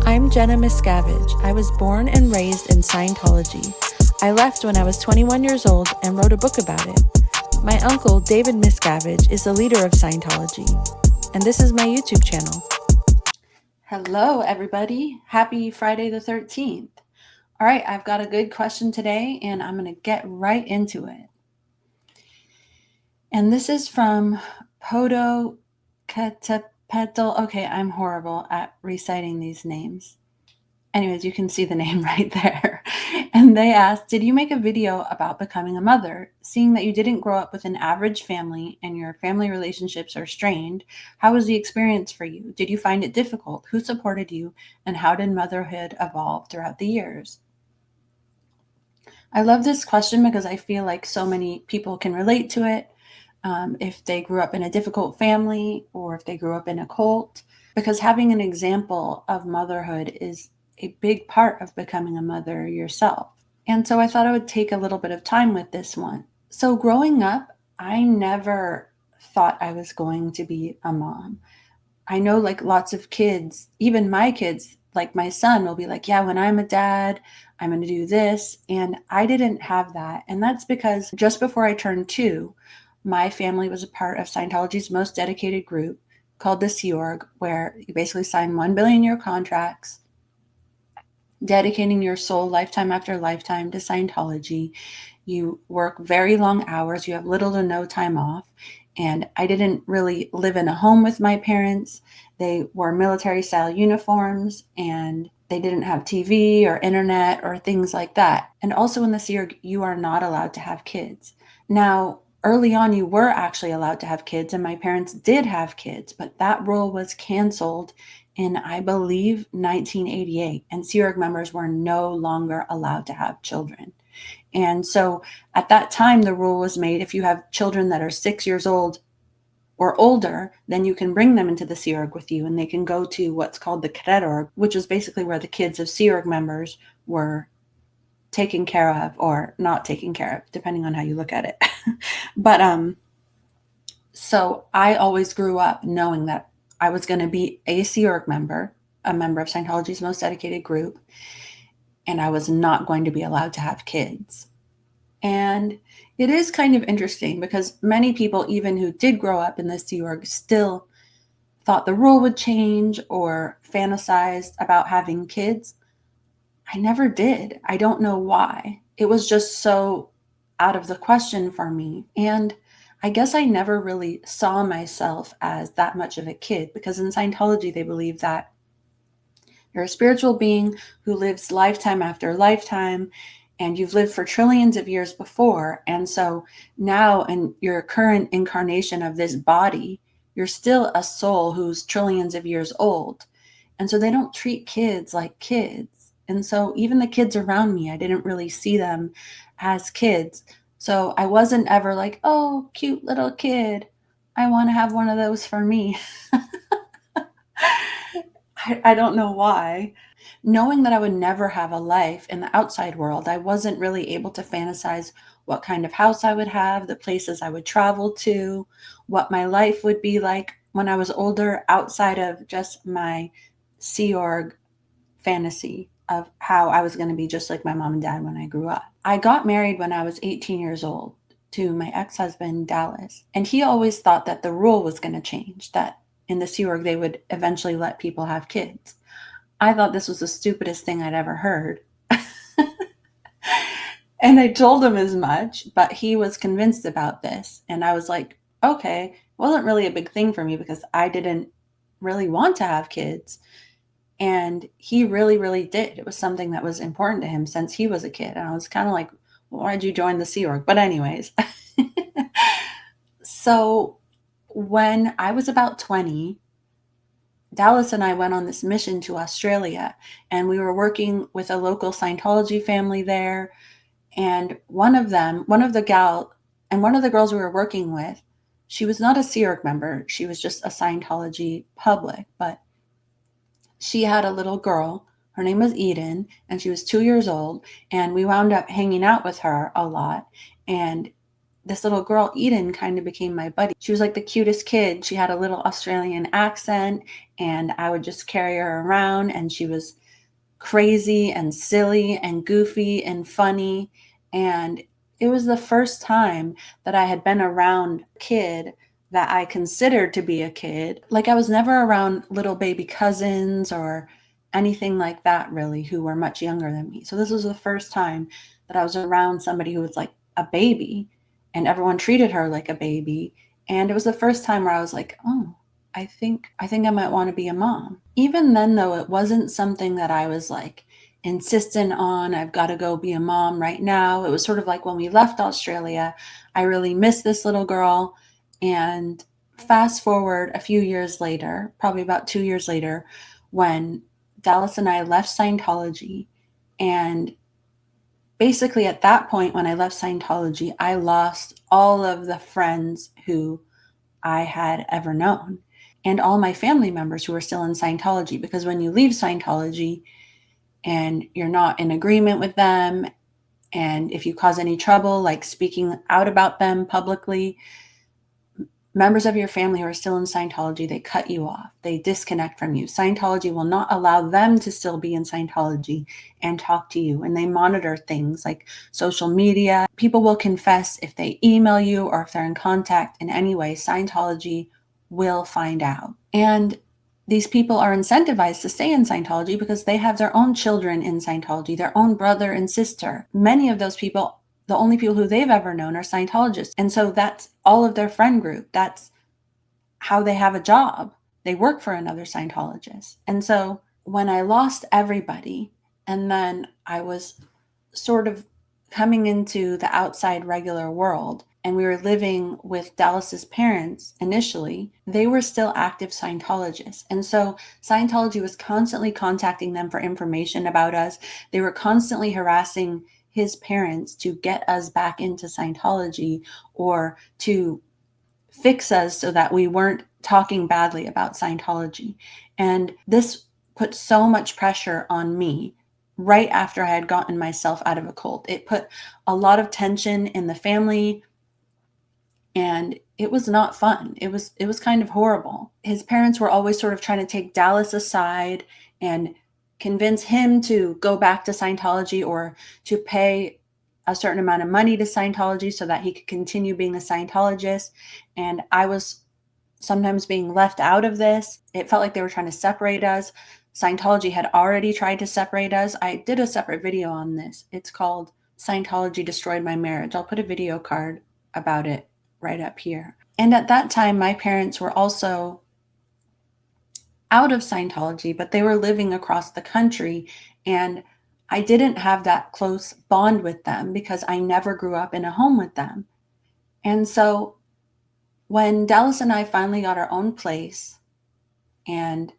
I'm Jenna Miscavige. I was born and raised in Scientology. I left when I was 21 years old and wrote a book about it. My uncle, David Miscavige, is the leader of Scientology, and this is my YouTube channel. Hello, everybody. Happy Friday the 13th. All right, I've got a good question today, and I'm going to get right into it. And this is from Podo Katapetal. Okay, I'm horrible at reciting these names. Anyways, you can see the name right there. And they asked, did you make a video about becoming a mother? Seeing that you didn't grow up with an average family and your family relationships are strained, how was the experience for you? Did you find it difficult? Who supported you? And how did motherhood evolve throughout the years? I love this question because I feel like so many people can relate to it. If they grew up in a difficult family or if they grew up in a cult, because having an example of motherhood is a big part of becoming a mother yourself. And so I thought I would take a little bit of time with this one. So growing up, I never thought I was going to be a mom. I know like lots of kids, even my kids, like my son will be like, yeah, when I'm a dad, I'm going to do this. And I didn't have that. And that's because just before I turned 2, my family was a part of Scientology's most dedicated group called the Sea Org, where you basically sign 1 billion year contracts, dedicating your soul lifetime after lifetime to Scientology. You work very long hours. You have little to no time off. And I didn't really live in a home with my parents. They wore military style uniforms and they didn't have TV or internet or things like that. And also in the Sea Org, you are not allowed to have kids. Now, early on, you were actually allowed to have kids, and my parents did have kids, but that rule was canceled in, I believe, 1988, and Sea Org members were no longer allowed to have children. And so at that time, the rule was made if you have children that are 6 years old or older, then you can bring them into the Sea Org with you, and they can go to what's called the Cadet Org, which is basically where the kids of Sea Org members were taken care of or not taken care of, depending on how you look at it. But so I always grew up knowing that I was going to be a Sea Org member, a member of Scientology's most dedicated group, and I was not going to be allowed to have kids. And it is kind of interesting because many people, even who did grow up in the Sea Org, still thought the rule would change or fantasized about having kids. I never did. I don't know why. It was just so out of the question for me. And I guess I never really saw myself as that much of a kid because in Scientology, they believe that you're a spiritual being who lives lifetime after lifetime, and you've lived for trillions of years before. And so now in your current incarnation of this body, you're still a soul who's trillions of years old. And so they don't treat kids like kids. And so even the kids around me, I didn't really see them as kids. So I wasn't ever like, oh, cute little kid. I want to have one of those for me. I don't know why. Knowing that I would never have a life in the outside world, I wasn't really able to fantasize what kind of house I would have, the places I would travel to, what my life would be like when I was older outside of just my Sea Org fantasy of how I was going to be just like my mom and dad when I grew up. I got married when I was 18 years old to my ex-husband, Dallas, and he always thought that the rule was going to change, that in the Sea Org they would eventually let people have kids. I thought this was the stupidest thing I'd ever heard. And I told him as much, but he was convinced about this. And I was like, okay, it wasn't really a big thing for me because I didn't really want to have kids. And he really, really did. It was something that was important to him since he was a kid. And I was kind of like, well, why'd you join the Sea Org? But anyways, so when I was about 20, Dallas and I went on this mission to Australia, and we were working with a local Scientology family there. And one of the girls we were working with, she was not a Sea Org member. She was just a Scientology public, but she had a little girl. Her name was Eden, and she was 2 years old. And we wound up hanging out with her a lot. And this little girl, Eden, kind of became my buddy. She was like the cutest kid. She had a little Australian accent, and I would just carry her around, and she was crazy and silly and goofy and funny. And it was the first time that I had been around a kid that I considered to be a kid. Like, I was never around little baby cousins or anything like that, really, who were much younger than me. So this was the first time that I was around somebody who was like a baby, and everyone treated her like a baby. And it was the first time where I was like, oh, I think I might want to be a mom. Even then, though, it wasn't something that I was like insistent on. I've got to go be a mom right now. It was sort of like when we left Australia, I really missed this little girl. And fast forward a few years later, probably about 2 years later, when Dallas and I left Scientology. And basically, at that point, when I left Scientology, I lost all of the friends who I had ever known and all my family members who are still in Scientology. Because when you leave Scientology and you're not in agreement with them, and if you cause any trouble, like speaking out about them publicly, members of your family who are still in Scientology, they cut you off. They disconnect from you. Scientology will not allow them to still be in Scientology and talk to you. And they monitor things like social media. People will confess if they email you or if they're in contact in any way. Scientology will find out. And these people are incentivized to stay in Scientology because they have their own children in Scientology, their own brother and sister. Many of those people, the only people who they've ever known are Scientologists. And so that's all of their friend group. That's how they have a job. They work for another Scientologist. And so when I lost everybody, and then I was sort of coming into the outside regular world, and we were living with Dallas's parents initially, they were still active Scientologists. And so Scientology was constantly contacting them for information about us. They were constantly harassing his parents to get us back into Scientology or to fix us so that we weren't talking badly about Scientology. And this put so much pressure on me right after I had gotten myself out of a cult. It put a lot of tension in the family, and it was not fun. It was kind of horrible. His parents were always sort of trying to take Dallas aside and convince him to go back to Scientology or to pay a certain amount of money to Scientology so that he could continue being a Scientologist. And I was sometimes being left out of this. It felt like they were trying to separate us. Scientology had already tried to separate us. I did a separate video on this. It's called Scientology Destroyed My Marriage. I'll put a video card about it right up here. And at that time, my parents were also out of Scientology, but they were living across the country. And I didn't have that close bond with them because I never grew up in a home with them. And so when Dallas and I finally got our own place and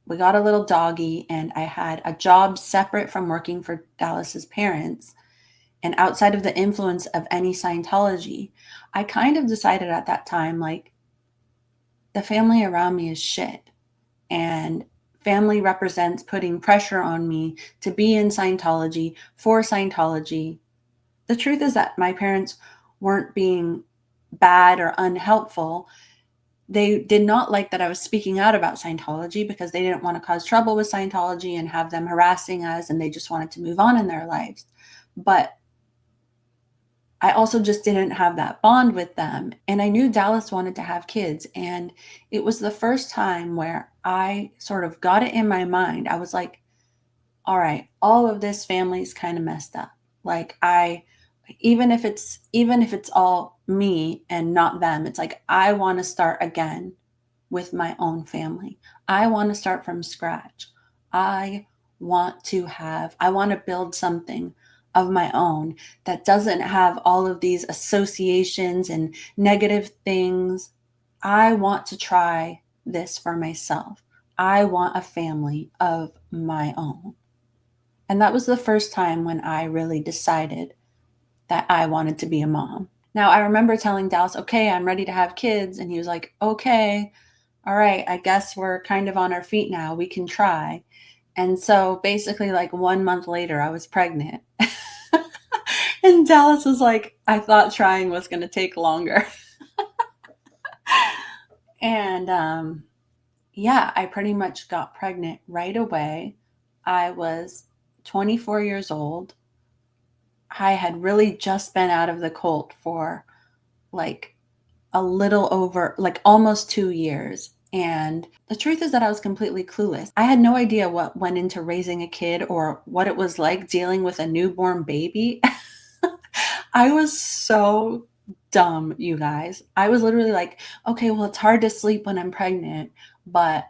we got a little doggy, and I had a job separate from working for Dallas's parents and outside of the influence of any Scientology, I kind of decided at that time, like, the family around me is shit. And family represents putting pressure on me to be in Scientology for Scientology. The truth is that my parents weren't being bad or unhelpful. They did not like that I was speaking out about Scientology because they didn't want to cause trouble with Scientology and have them harassing us, and they just wanted to move on in their lives. But I also just didn't have that bond with them. And I knew Dallas wanted to have kids. And it was the first time where I sort of got it in my mind. I was like, all right, all of this family's kind of messed up. Like, even if it's all me and not them, it's like, I want to start again with my own family. I want to start from scratch. I want to build something of my own that doesn't have all of these associations and negative things. I want to try this for myself. I want a family of my own. And that was the first time when I really decided that I wanted to be a mom. Now, I remember telling Dallas, okay, I'm ready to have kids. And he was like, okay, all right, I guess we're kind of on our feet now. We can try. And so basically, like 1 month later, I was pregnant. And Dallas was like, I thought trying was going to take longer. And yeah, I pretty much got pregnant right away. I was 24 years old. I had really just been out of the cult for like a little over, like almost 2 years. And the truth is that I was completely clueless. I had no idea what went into raising a kid or what it was like dealing with a newborn baby. I was so dumb, you guys. I was literally like, okay, well, it's hard to sleep when I'm pregnant, but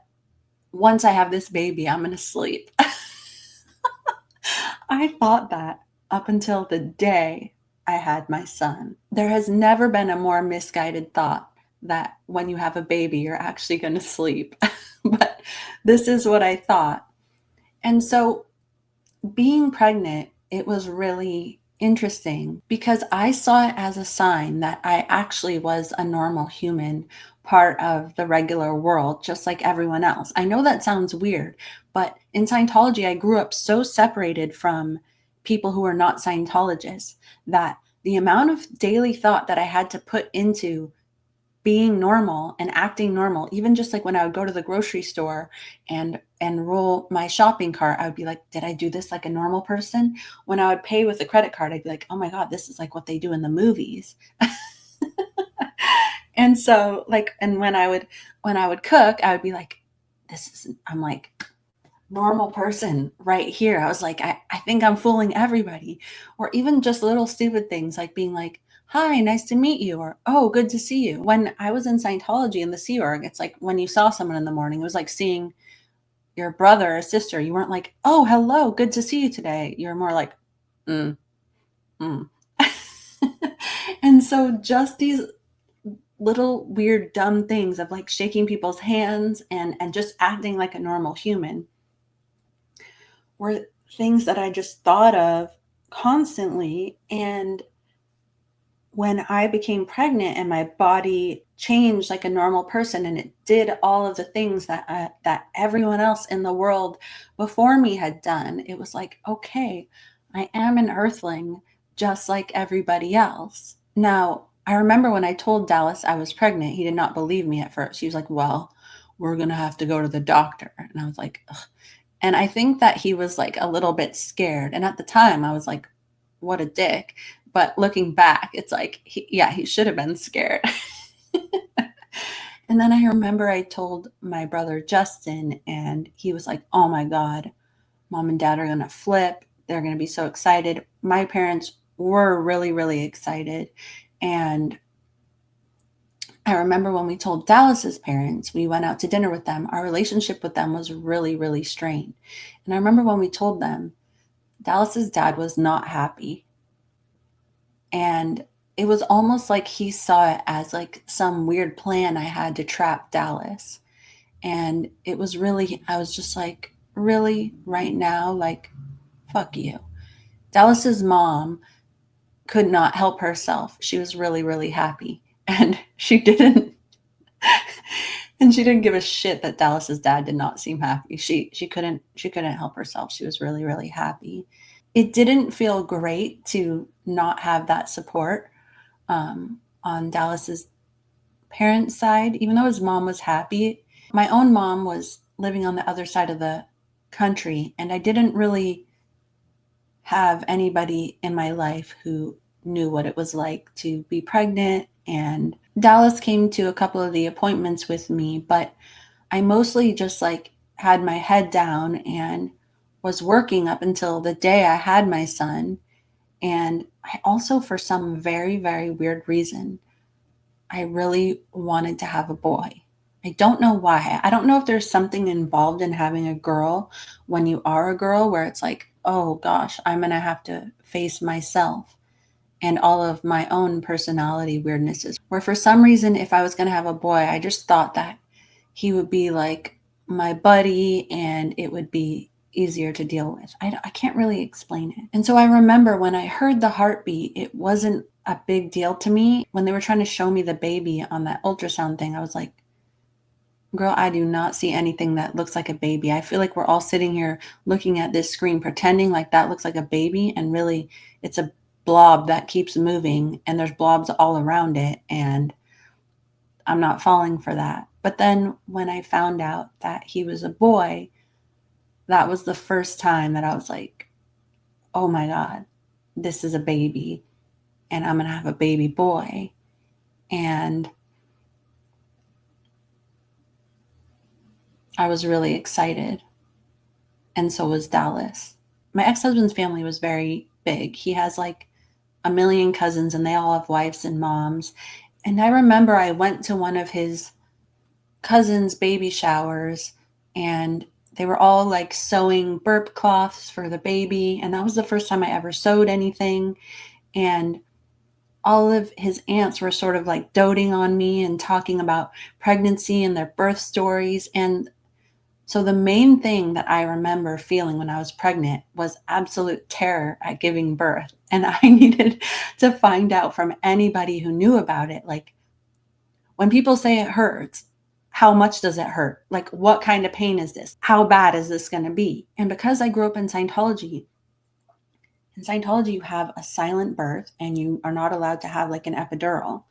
once I have this baby, I'm going to sleep. I thought that up until the day I had my son. There has never been a more misguided thought that when you have a baby, you're actually going to sleep. But this is what I thought. And so being pregnant, it was really interesting because I saw it as a sign that I actually was a normal human, part of the regular world, just like everyone else. I know that sounds weird, but in Scientology, I grew up so separated from people who are not Scientologists that the amount of daily thought that I had to put into being normal and acting normal, even just like when I would go to the grocery store and roll my shopping cart, I would be like, did I do this like a normal person? When I would pay with a credit card, I'd be like, oh my God, this is like what they do in the movies. And so like, and when I would cook, I would be like, I'm like normal person right here. I was like, I think I'm fooling everybody. Or even just little stupid things like being like, hi, nice to meet you, or oh, good to see you. When I was in Scientology in the Sea Org, it's like when you saw someone in the morning, it was like seeing your brother or sister. You weren't like, oh, hello, good to see you today. You're more like, mm, mm. And so just these little weird dumb things of like shaking people's hands and just acting like a normal human were things that I just thought of constantly. And when I became pregnant and my body changed like a normal person and it did all of the things that everyone else in the world before me had done, it was like, okay, I am an earthling just like everybody else. Now, I remember when I told Dallas I was pregnant, he did not believe me at first. He was like, well, we're going to have to go to the doctor. And I was like, ugh. And I think that he was like a little bit scared. And at the time, I was like, what a dick. But looking back, it's like, yeah, he should have been scared. And then I remember I told my brother Justin, and he was like, oh my God, mom and dad are going to flip. They're going to be so excited. My parents were really, really excited. And I remember when we told Dallas's parents, we went out to dinner with them. Our relationship with them was really, really strained. And I remember when we told them, Dallas's dad was not happy. And it was almost like he saw it as like some weird plan I had to trap Dallas. And it was really, I was just like, really, right now, like, fuck you. Dallas's mom could not help herself. She was really, really happy. And she didn't give a shit that Dallas's dad did not seem happy. She couldn't help herself. She was really, really happy. It didn't feel great to not have that support on Dallas's parents' side, even though his mom was happy. My own mom was living on the other side of the country, and I didn't really have anybody in my life who knew what it was like to be pregnant. And Dallas came to a couple of the appointments with me, but I mostly just like had my head down and was working up until the day I had my son. And I also, for some very, very weird reason, I really wanted to have a boy. I don't know why. I don't know if there's something involved in having a girl when you are a girl where it's like, oh gosh, I'm going to have to face myself and all of my own personality weirdnesses. Where for some reason, if I was going to have a boy, I just thought that he would be like my buddy and it would be easier to deal with. I can't really explain it. And so I remember when I heard the heartbeat, it wasn't a big deal to me. When they were trying to show me the baby on that ultrasound thing, I was like, girl, I do not see anything that looks like a baby. I feel like we're all sitting here looking at this screen, pretending like that looks like a baby. And really, it's a blob that keeps moving and there's blobs all around it. And I'm not falling for that. But then when I found out that he was a boy, that was the first time that I was like, oh my God, this is a baby and I'm going to have a baby boy. And I was really excited. And so was Dallas. My ex-husband's family was very big. He has like a million cousins and they all have wives and moms. And I remember I went to one of his cousins' baby showers and they were all like sewing burp cloths for the baby. And that was the first time I ever sewed anything. And all of his aunts were sort of like doting on me and talking about pregnancy and their birth stories. And so the main thing that I remember feeling when I was pregnant was absolute terror at giving birth. And I needed to find out from anybody who knew about it. Like, when people say it hurts, how much does it hurt? Like, what kind of pain is this? How bad is this going to be? And because I grew up in Scientology, you have a silent birth and you are not allowed to have like an epidural.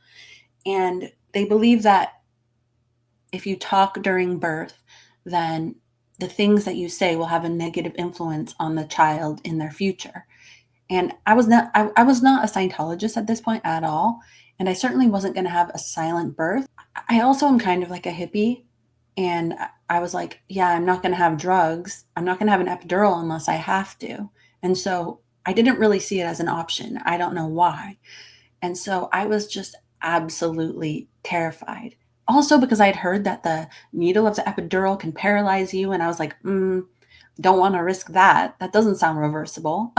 And they believe that if you talk during birth, then the things that you say will have a negative influence on the child in their future. And I was not a Scientologist at this point at all. And I certainly wasn't going to have a silent birth. I also am kind of like a hippie. And I was like, yeah, I'm not going to have drugs. I'm not going to have an epidural unless I have to. And so I didn't really see it as an option. I don't know why. And so I was just absolutely terrified. Also, because I'd heard that the needle of the epidural can paralyze you. And I was like, don't want to risk that. That doesn't sound reversible.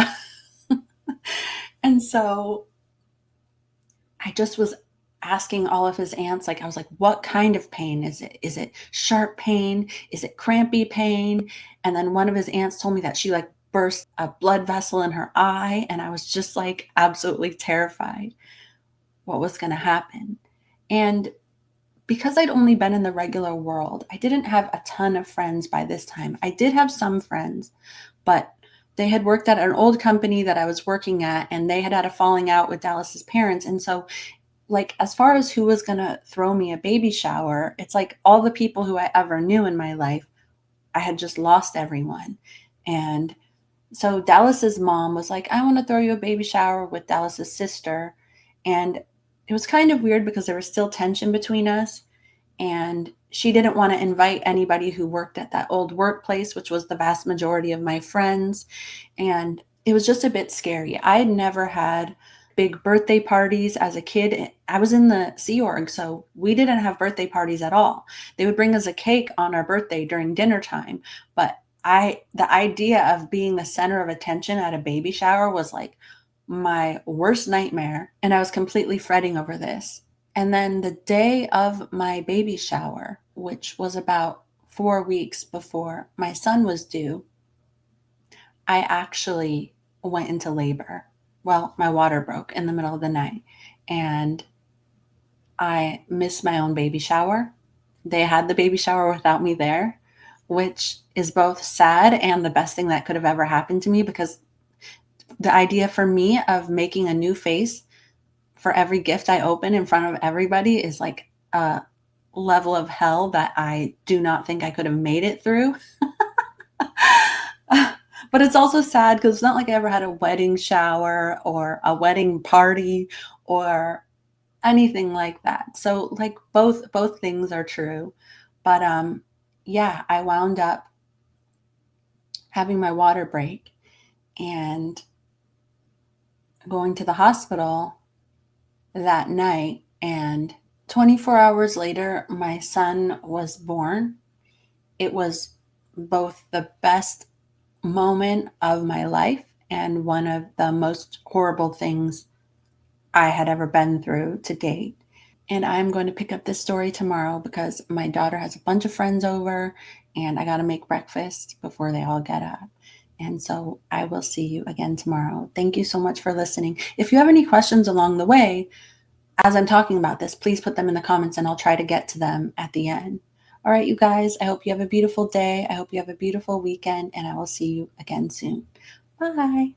And so I just was asking all of his aunts, like, I was like, what kind of pain is it? Is it sharp pain? Is it crampy pain? And then one of his aunts told me that she like burst a blood vessel in her eye. And I was just like absolutely terrified what was going to happen. And because I'd only been in the regular world, I didn't have a ton of friends by this time. I did have some friends, but they had worked at an old company that I was working at, and they had had a falling out with Dallas's parents. And so, like, as far as who was going to throw me a baby shower, it's like all the people who I ever knew in my life, I had just lost everyone. And so Dallas's mom was like, I want to throw you a baby shower with Dallas's sister. And it was kind of weird because there was still tension between us. And she didn't want to invite anybody who worked at that old workplace, which was the vast majority of my friends. And it was just a bit scary. I had never had big birthday parties as a kid. I was in the Sea Org, so we didn't have birthday parties at all. They would bring us a cake on our birthday during dinner time. But the idea of being the center of attention at a baby shower was like my worst nightmare. And I was completely fretting over this. And then the day of my baby shower, which was about 4 weeks before my son was due, I actually went into labor. Well, my water broke in the middle of the night and I missed my own baby shower. They had the baby shower without me there, which is both sad and the best thing that could have ever happened to me, because the idea for me of making a new face for every gift I open in front of everybody is like a level of hell that I do not think I could have made it through. But it's also sad because it's not like I ever had a wedding shower or a wedding party or anything like that. So like both things are true. But yeah, I wound up having my water break and going to the hospital that night, and 24 hours later my son was born. It was both the best moment of my life and one of the most horrible things I had ever been through to date. And I'm going to pick up this story tomorrow because my daughter has a bunch of friends over and I got to make breakfast before they all get up. And so I will see you again tomorrow. Thank you so much for listening. If you have any questions along the way, as I'm talking about this, please put them in the comments and I'll try to get to them at the end. All right, you guys, I hope you have a beautiful day. I hope you have a beautiful weekend, and I will see you again soon. Bye.